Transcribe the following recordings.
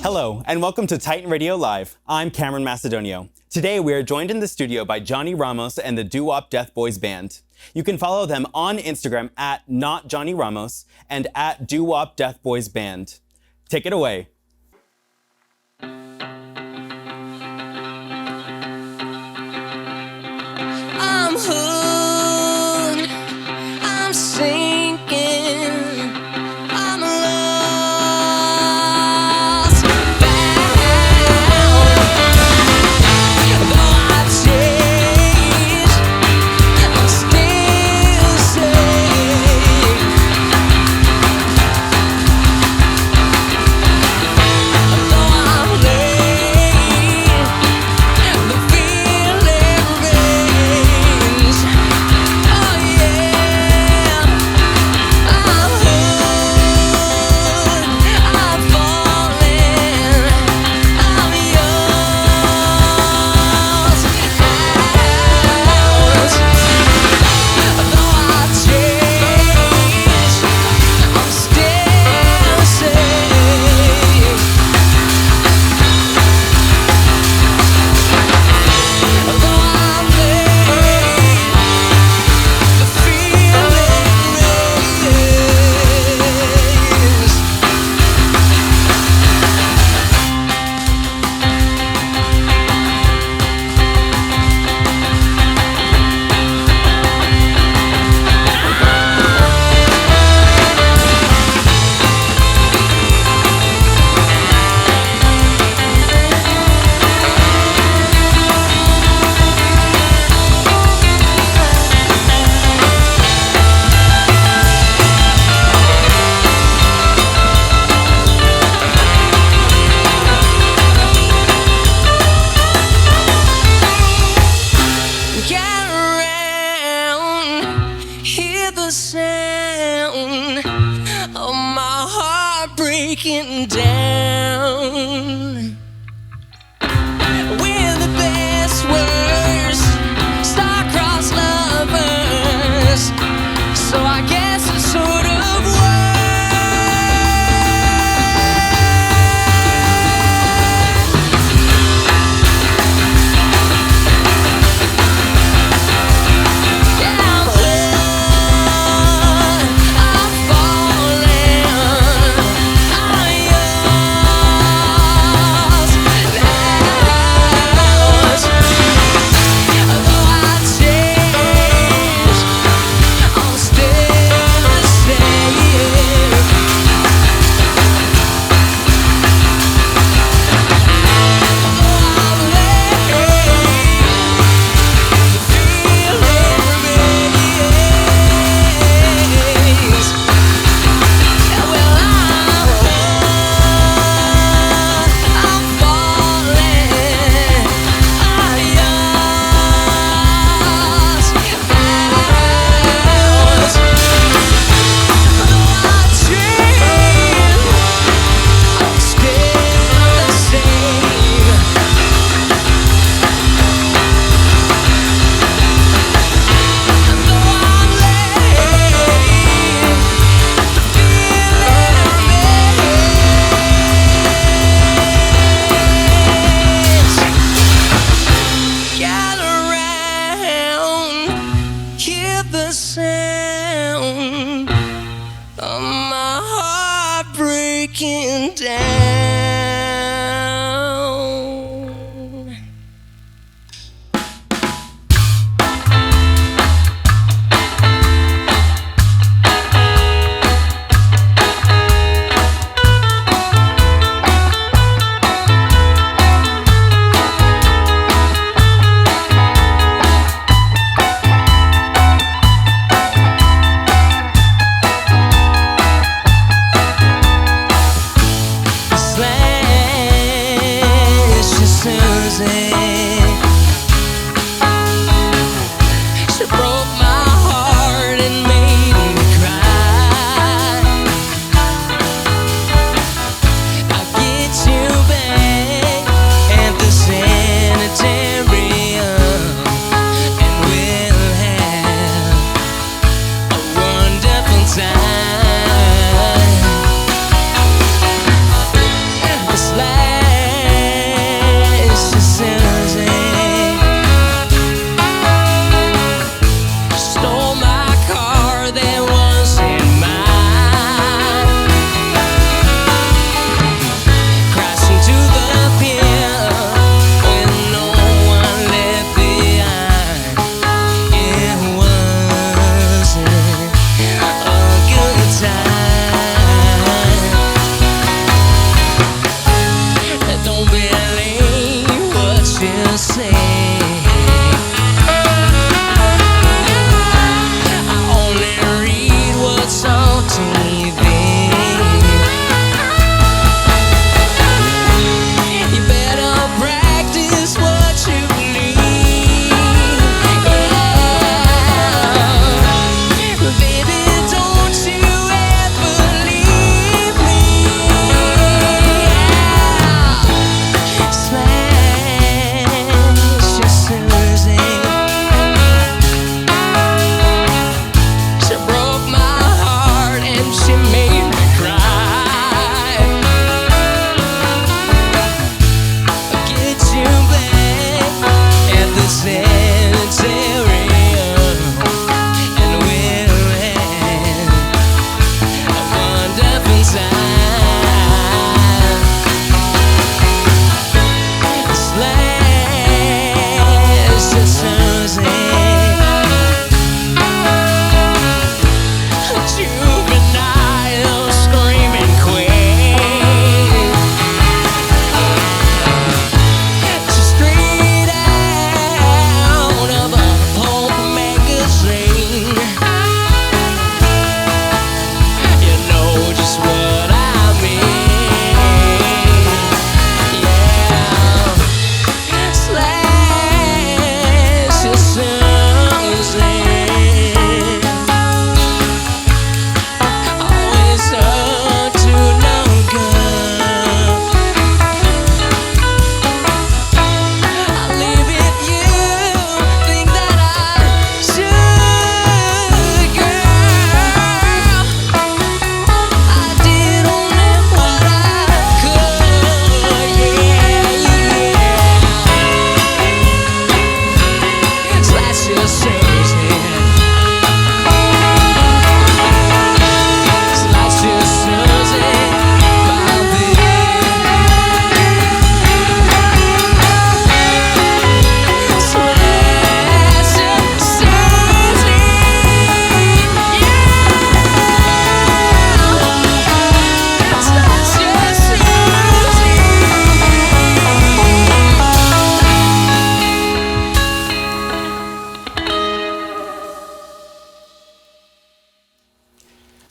Hello, and welcome to Titan Radio Live. I'm Cameron Macedonio. Today, we are joined in the studio by Johnny Ramos and the DooWop DeathBoys band. You can follow them on Instagram at NotJohnnyRamos and at DooWop DeathBoys band. Take it away. I'm hooked, I'm sinking, I'm lost, bound. Though I change, I'm still safe. Though I'm late, the feeling remains. Oh yeah, I'm hooked, I'm falling, I'm yours, ours. Though I change, I'm still safe. Though I'm late, the feeling remains. Get around, hear the sound of my heart breaking down. We're the best words, star-crossed lovers, so I guess it sort of the sound of my heart breaking down. She broke my heart and made me cry. I'll get you back at the sanitarium, and we'll have a wonderful time. This life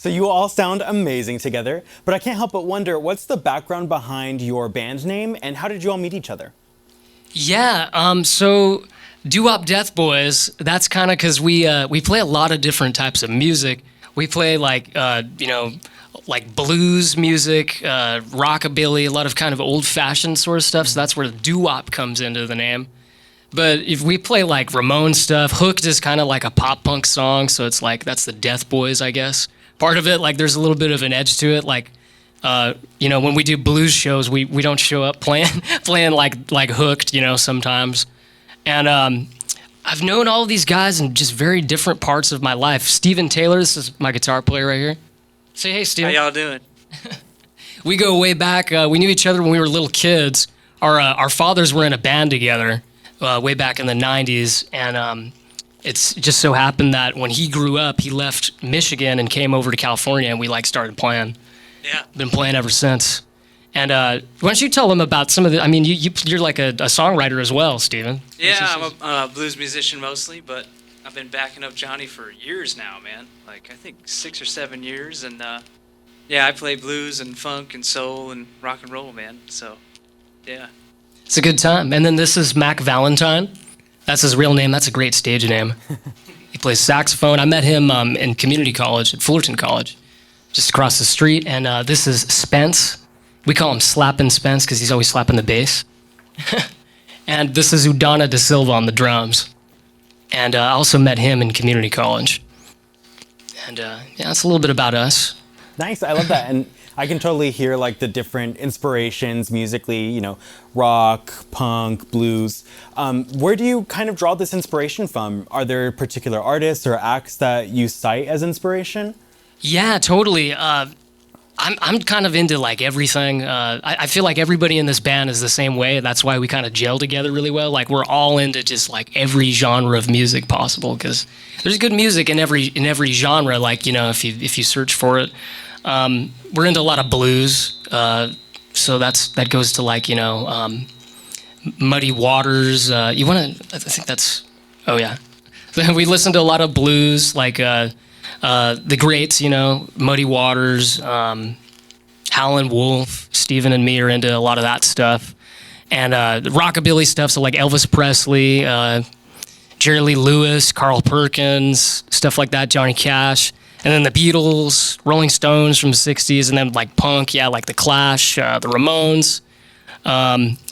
So you all sound amazing together, but I can't help but wonder, what's the background behind your band name and how did you all meet each other? Yeah, so DooWop DeathBoys, that's kind of because we play a lot of different types of music. We play like blues music, rockabilly, a lot of kind of old-fashioned sort of stuff. So that's where the doo-wop comes into the name. But if we play like Ramon stuff, Hooked is kind of like a pop punk song, so it's like that's the Death Boys, I guess. Part of it, like there's a little bit of an edge to it, like when we do blues shows, we don't show up playing like Hooked, sometimes. And I've known all of these guys in just very different parts of my life. Steven Taylor, this is my guitar player right here. Say hey, Steven. How y'all doing? We go way back. We knew each other when we were little kids. Our fathers were in a band together way back in the 90s, and it's just so happened that when he grew up, he left Michigan and came over to California, and we started playing. Yeah. Been playing ever since. And why don't you tell them about some of the? I mean, you're like a songwriter as well, Steven. Yeah, I'm a blues musician mostly, but I've been backing up Johnny for years now, man. Like I think 6 or 7 years, and I play blues and funk and soul and rock and roll, man. So, yeah. It's a good time. And then this is Mac Valentine. That's his real name. That's a great stage name. He plays saxophone. I met him in community college at Fullerton College, just across the street. And this is Spence. We call him Slappin' Spence because he's always slapping the bass. And this is Udana da Silva on the drums. And I also met him in community college. And that's a little bit about us. Nice, I love that. And I can totally hear like the different inspirations musically, rock, punk, blues. Where do you kind of draw this inspiration from? Are there particular artists or acts that you cite as inspiration? Yeah, totally. I'm kind of into like everything. I feel like everybody in this band is the same way. That's why we kind of gel together really well. Like we're all into just like every genre of music possible because there's good music in every genre. Like if you search for it. We're into a lot of blues, so that goes to like Muddy Waters. I think that's. Oh yeah, we listen to a lot of blues like the greats. Muddy Waters, Howlin' Wolf. Steven and me are into a lot of that stuff, and the rockabilly stuff. So like Elvis Presley, Jerry Lee Lewis, Carl Perkins, stuff like that. Johnny Cash. And then the Beatles, Rolling Stones from the 60s, and then like punk, like the Clash, the Ramones.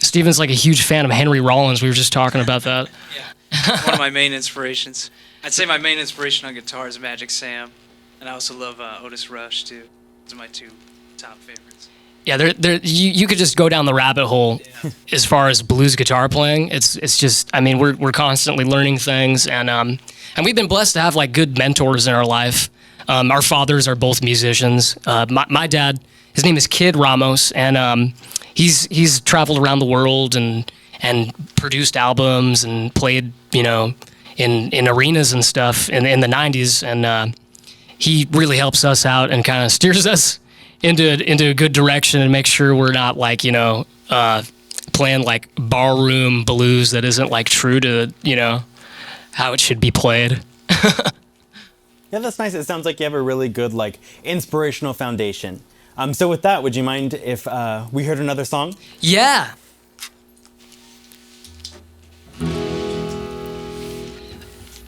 Steven's like a huge fan of Henry Rollins. We were just talking about that. Yeah, one of my main inspirations. I'd say my main inspiration on guitar is Magic Sam, and I also love Otis Rush too. Those are my two top favorites. Yeah, you could just go down the rabbit hole as far as blues guitar playing. It's just, I mean, we're constantly learning things, and we've been blessed to have like good mentors in our life. Our fathers are both musicians. My dad, his name is Kid Ramos, and he's traveled around the world and produced albums and played, in arenas and stuff in the 90s. And he really helps us out and kind of steers us into a good direction and makes sure we're not like, playing like barroom blues that isn't like true to, how it should be played. Yeah, that's nice. It sounds like you have a really good, like, inspirational foundation. So with that, would you mind if we heard another song? Yeah.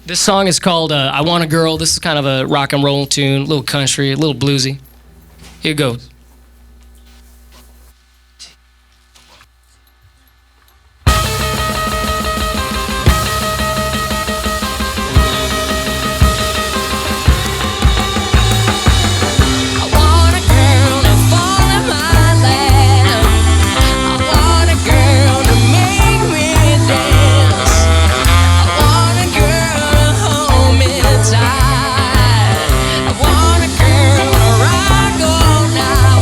This song is called I Want a Girl. This is kind of a rock and roll tune, a little country, a little bluesy. Here it goes. I want a girl to rock all night.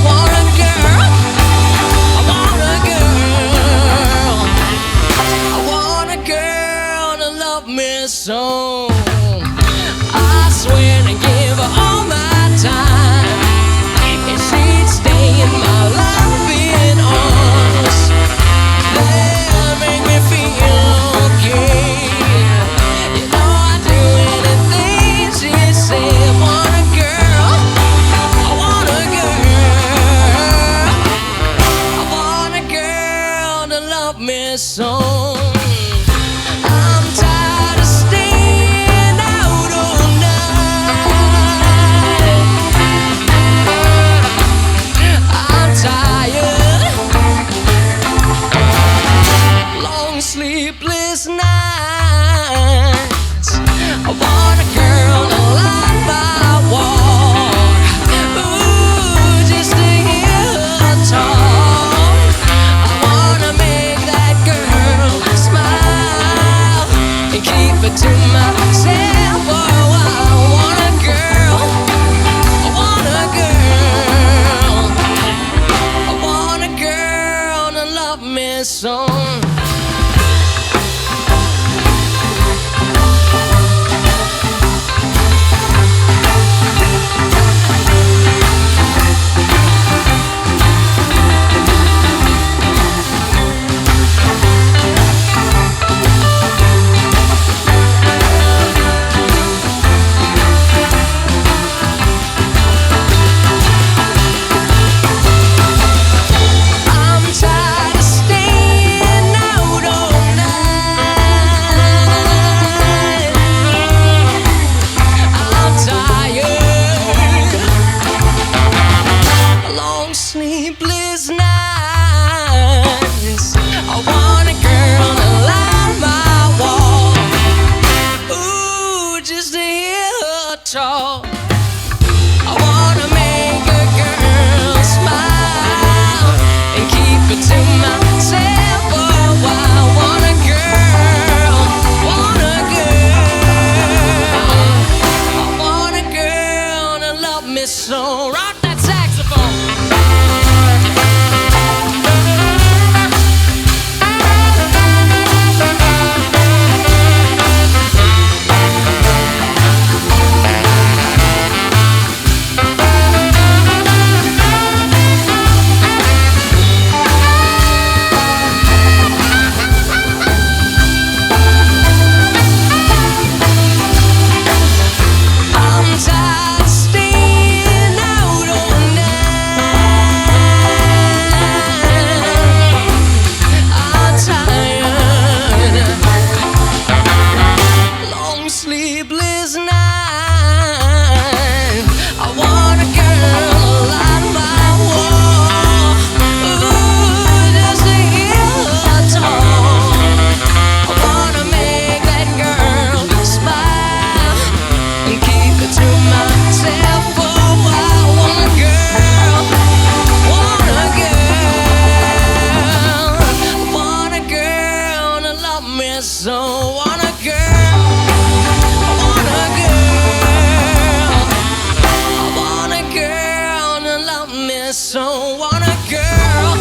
so want a girl,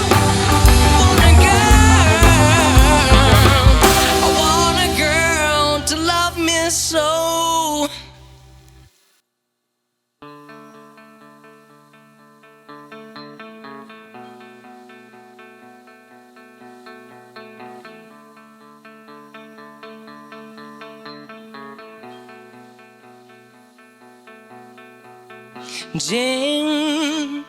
want a girl, I want a girl to love me so. Jane,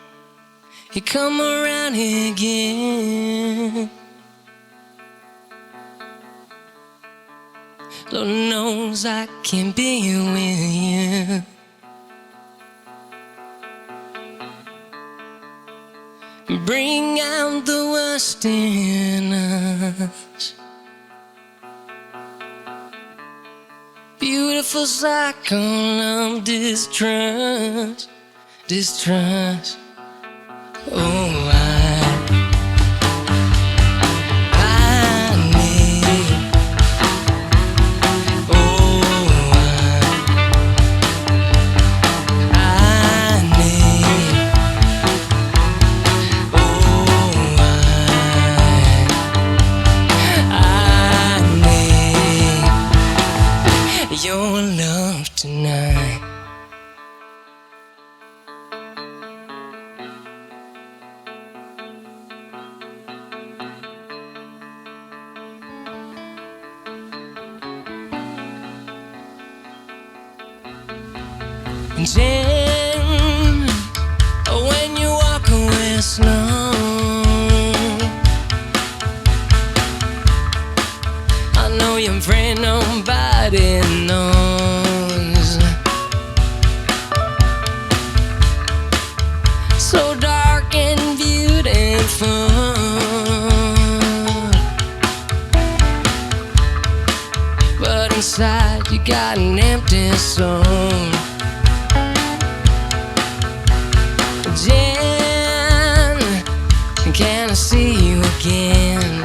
you come around here again. Lord knows I can't be with you. Bring out the worst in us. Beautiful cycle of distrust. Distrust. Oh, I need. Oh, I need. Oh, I need your love tonight. Jen, when you walk away slow, I know you're afraid nobody knows. So dark and beautiful, but inside you got an empty soul. Jen, can I see you again?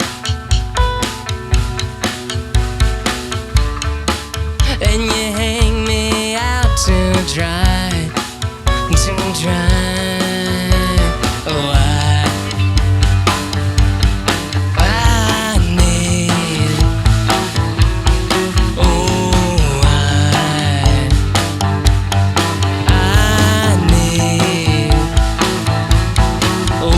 And you hang me out to dry, to dry. Oh, I need. Oh, I need. Oh,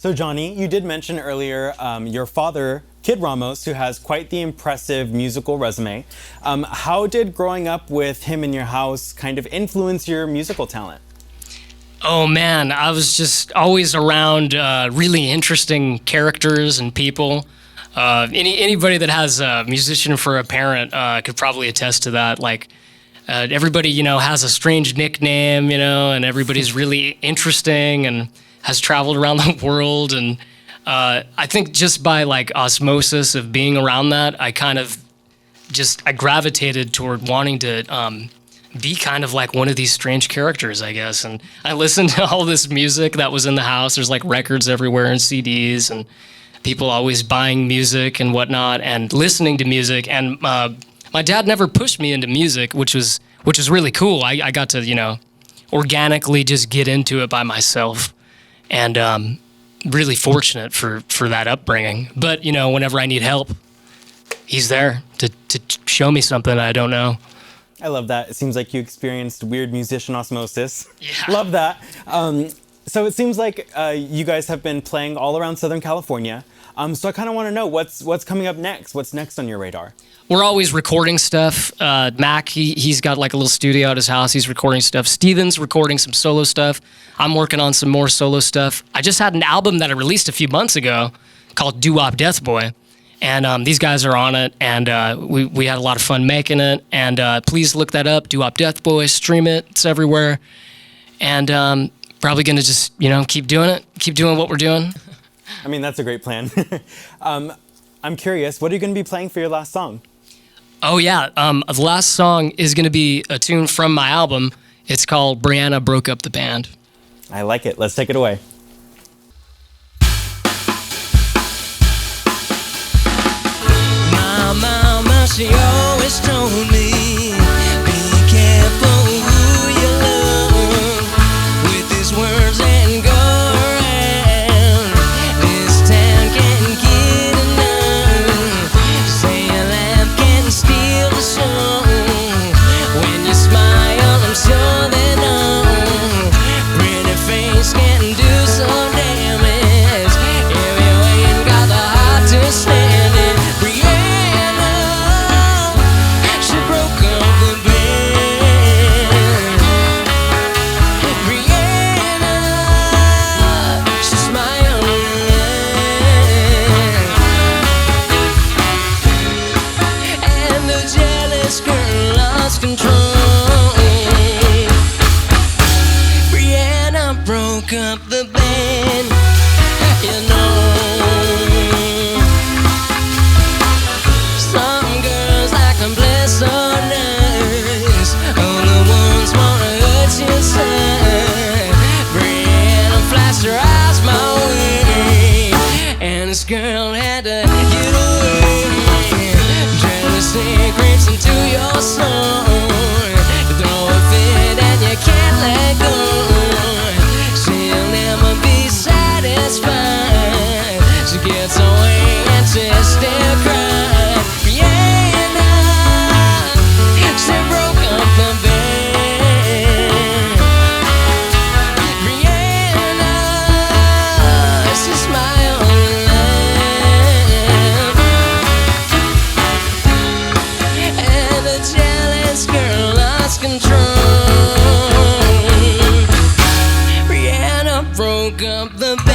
So Johnny, you did mention earlier your father, Kid Ramos, who has quite the impressive musical resume. How did growing up with him in your house kind of influence your musical talent? Oh man, I was just always around really interesting characters and people. Anybody that has a musician for a parent could probably attest to that. Like everybody, has a strange nickname, and everybody's really interesting and has traveled around the world. And I think just by like osmosis of being around that, I gravitated toward wanting to be kind of like one of these strange characters, I guess. And I listened to all this music that was in the house. There's like records everywhere and CDs and people always buying music and whatnot and listening to music. And my dad never pushed me into music, which was really cool. I got to, organically just get into it by myself. And really fortunate for that upbringing. But, whenever I need help, he's there to show me something I don't know. I love that. It seems like you experienced weird musician osmosis. Yeah. Love that. So it seems like you guys have been playing all around Southern California. So I kind of want to know what's coming up next. What's next on your radar? We're always recording stuff. Mac, he's got like a little studio at his house. He's recording stuff. Steven's recording some solo stuff. I'm working on some more solo stuff. I just had an album that I released a few months ago called DooWop DeathBoys. And these guys are on it, and we had a lot of fun making it. And please look that up, DooWop DeathBoys, stream it, it's everywhere. And probably gonna just, keep doing it, keep doing what we're doing. I mean, that's a great plan. I'm curious, what are you gonna be playing for your last song? Oh yeah, the last song is gonna be a tune from my album. It's called Brianna Broke Up the Band. I like it, let's take it away. My mama, she always told me, be careful who you love. With these words and go around, this town can't get enough. Say a laugh can steal the sun. When you smile, I'm sure they know. Pretty face can do some damage. If you ain't got the heart to stand it. Up the band, some girls like them bless so nice, other ones wanna hurt you inside. Brianna flashed her eyes my way, and this girl had to get away. Jealousy creeps into your soul. You throw a fit and you can't let go. She gets away and she still cries. Brianna, she broke up the band. Brianna, she's my only love. And the jealous girl lost control. Brianna broke up the band.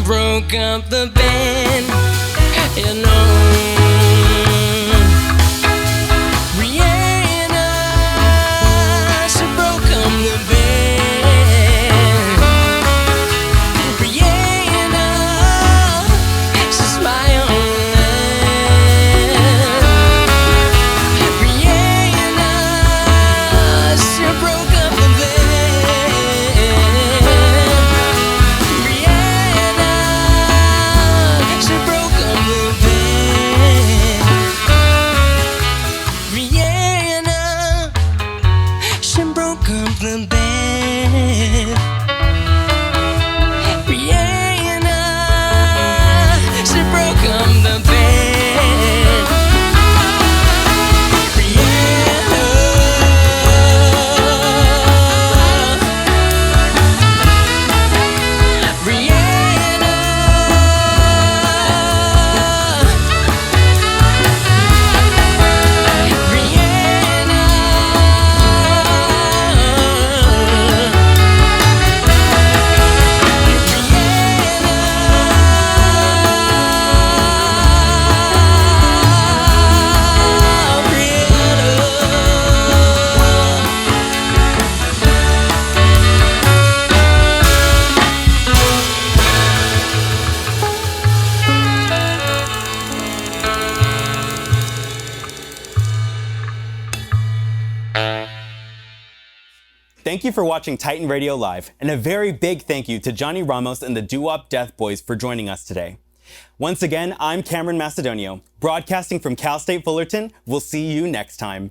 Broke up the band, Brianna, she broke up the band. Brianna, she's my only love. Brianna, she broke up the band. Brianna, she broke up Thank you for watching Titan Radio Live, and a very big thank you to Johnny Ramos and the DooWop DeathBoys for joining us today. Once again, I'm Cameron Macedonio, broadcasting from Cal State Fullerton. We'll see you next time.